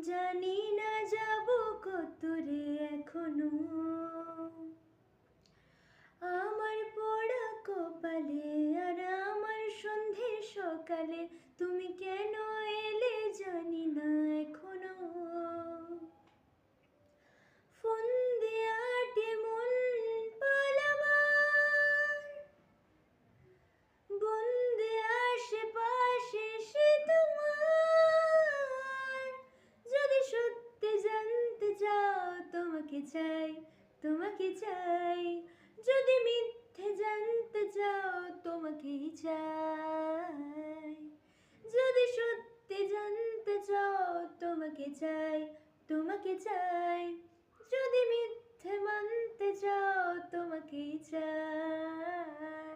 জানি না যাব কতরে এখনো, আমার পোড়া কপালে আর আমার সন্ধে সকালে তুমি কেন এলে জানি না এখনো। ফোন দিয়াটে মন পালাবার, বন্দে আশেপাশে সে তোমার। যদি সত্যি জানতে চাও তোমাকে চাই, তোমাকে চাই। যদি মিথ্যে জানতে চাও তোমাকেই চাই। যদি সত্যি জানতে চাও তোমাকে চাই, তোমাকে চাই। যদি মিথ্যে মানতে চাও তোমাকেই চাই।